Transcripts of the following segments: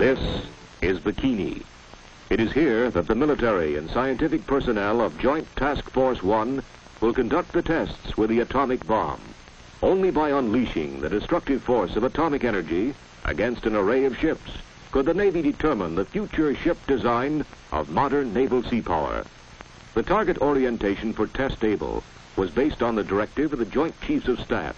This is Bikini. It is here that the military and scientific personnel of Joint Task Force 1 will conduct the tests with the atomic bomb. Only by unleashing the destructive force of atomic energy against an array of ships could the Navy determine the future ship design of modern naval sea power. The target orientation for Test Able was based on the directive of the Joint Chiefs of Staff.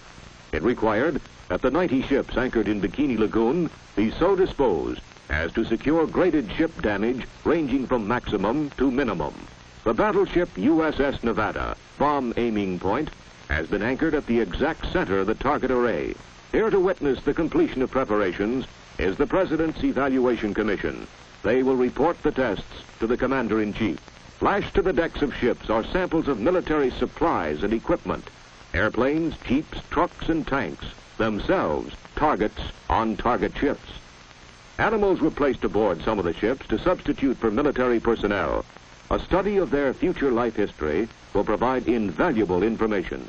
It required that the 90 ships anchored in Bikini Lagoon be so disposed as to secure graded ship damage ranging from maximum to minimum. The battleship USS Nevada, bomb aiming point, has been anchored at the exact center of the target array. Here to witness the completion of preparations is the President's Evaluation Commission. They will report the tests to the Commander-in-Chief. Lashed to the decks of ships are samples of military supplies and equipment. Airplanes, jeeps, trucks, and tanks, themselves targets on target ships. Animals were placed aboard some of the ships to substitute for military personnel. A study of their future life history will provide invaluable information.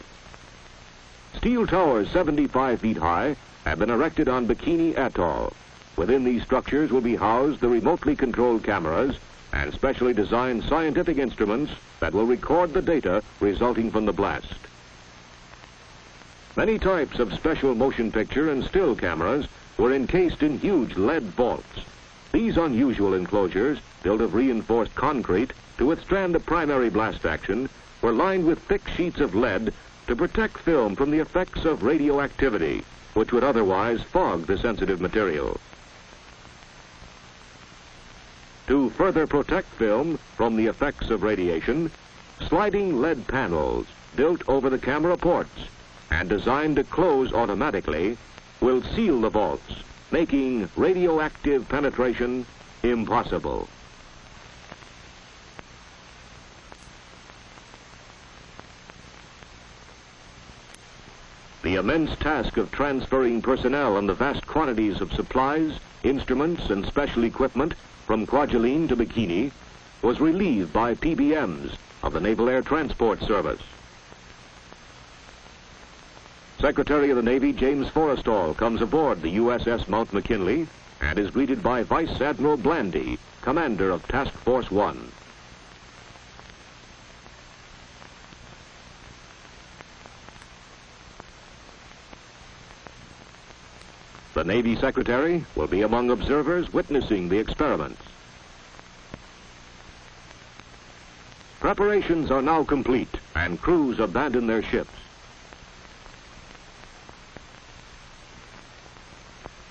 Steel towers 75 feet high have been erected on Bikini Atoll. Within these structures will be housed the remotely controlled cameras and specially designed scientific instruments that will record the data resulting from the blast. Many types of special motion picture and still cameras were encased in huge lead vaults. These unusual enclosures, built of reinforced concrete to withstand the primary blast action, were lined with thick sheets of lead to protect film from the effects of radioactivity, which would otherwise fog the sensitive material. To further protect film from the effects of radiation, sliding lead panels built over the camera ports and designed to close automatically will seal the vaults, making radioactive penetration impossible. The immense task of transferring personnel and the vast quantities of supplies, instruments, and special equipment from Kwajalein to Bikini was relieved by PBMs of the Naval Air Transport Service. Secretary of the Navy James Forrestal comes aboard the USS Mount McKinley and is greeted by Vice Admiral Blandy, commander of Task Force 1. The Navy Secretary will be among observers witnessing the experiments. Preparations are now complete and crews abandon their ships.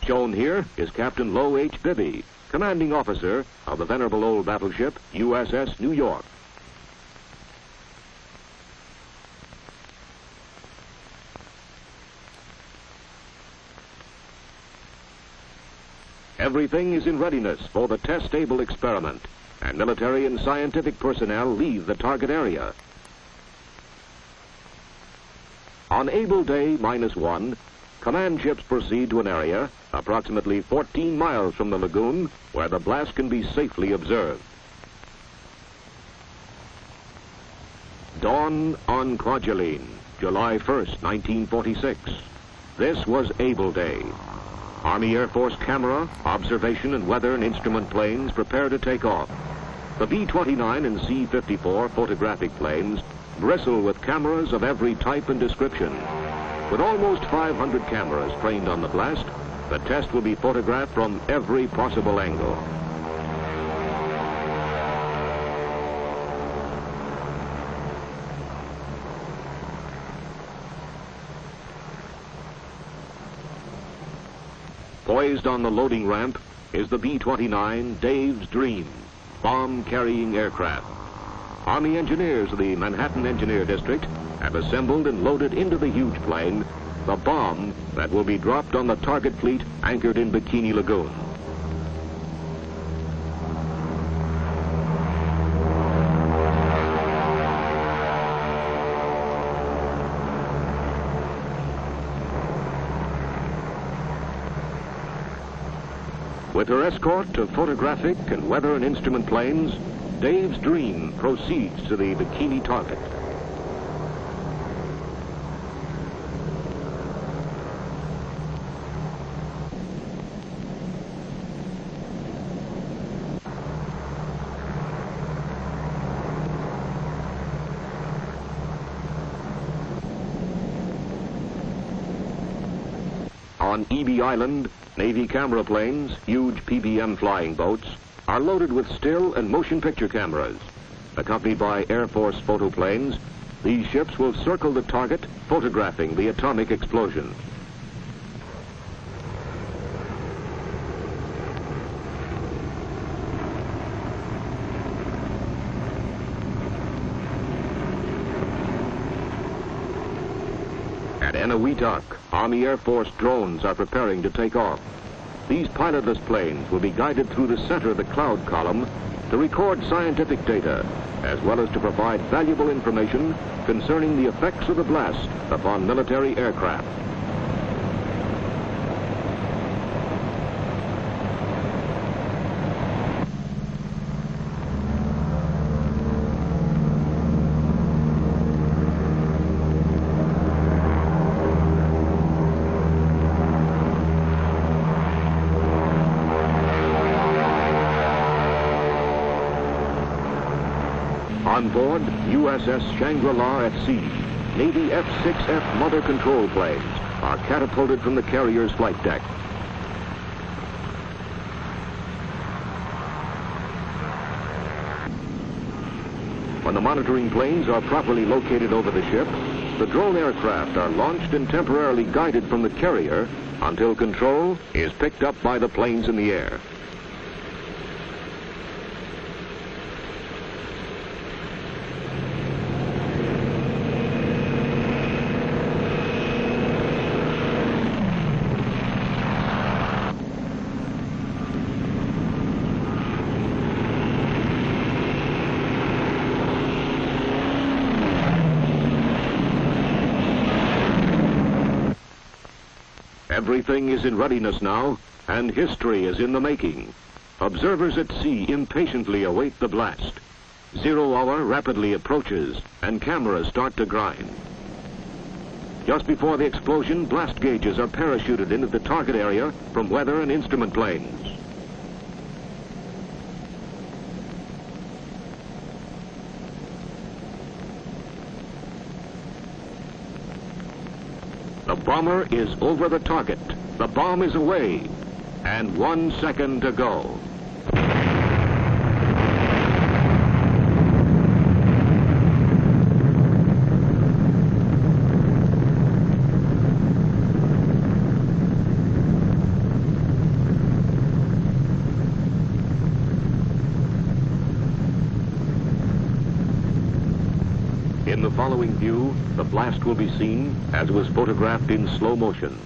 Shown here is Captain Low H. Bibby, commanding officer of the venerable old battleship USS New York. Everything is in readiness for the test-able experiment, and military and scientific personnel leave the target area. On Able Day -1, command ships proceed to an area approximately 14 miles from the lagoon where the blast can be safely observed. Dawn on Kwajalein, July 1st, 1946. This was Able Day. Army Air Force camera, observation, and weather and instrument planes prepare to take off. The B-29 and C-54 photographic planes bristle with cameras of every type and description. With almost 500 cameras trained on the blast, the test will be photographed from every possible angle. Poised on the loading ramp is the B-29 Dave's Dream, bomb-carrying aircraft. Army engineers of the Manhattan Engineer District have assembled and loaded into the huge plane the bomb that will be dropped on the target fleet anchored in Bikini Lagoon. With her escort of photographic and weather and instrument planes, Dave's Dream proceeds to the Bikini target. Bikini Island, Navy camera planes, huge PBM flying boats, are loaded with still and motion picture cameras. Accompanied by Air Force photoplanes, these ships will circle the target, photographing the atomic explosion. At Eniwetok, Army Air Force drones are preparing to take off. These pilotless planes will be guided through the center of the cloud column to record scientific data, as well as to provide valuable information concerning the effects of the blast upon military aircraft. On board USS Shangri-La at sea, Navy F-6F mother control planes are catapulted from the carrier's flight deck. When the monitoring planes are properly located over the ship, the drone aircraft are launched and temporarily guided from the carrier until control is picked up by the planes in the air. Everything is in readiness now, and history is in the making. Observers at sea impatiently await the blast. 0 hour rapidly approaches, and cameras start to grind. Just before the explosion, blast gauges are parachuted into the target area from weather and instrument planes. The bomber is over the target. The bomb is away, and 1 second to go. In the following view, the blast will be seen as was photographed in slow motion.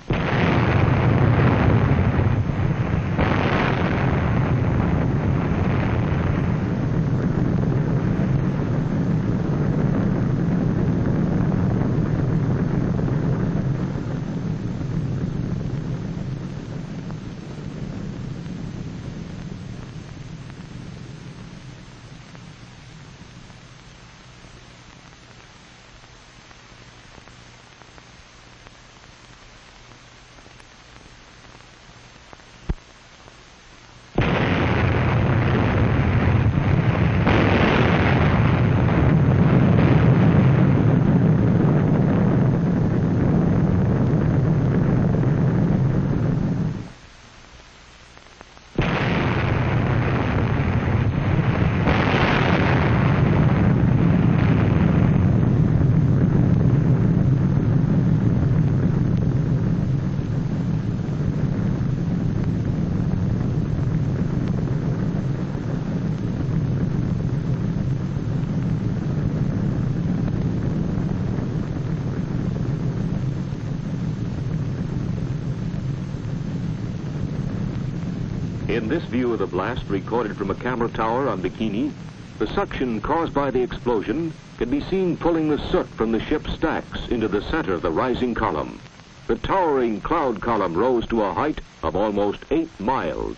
In this view of the blast recorded from a camera tower on Bikini, the suction caused by the explosion can be seen pulling the soot from the ship's stacks into the center of the rising column. The towering cloud column rose to a height of almost 8 miles.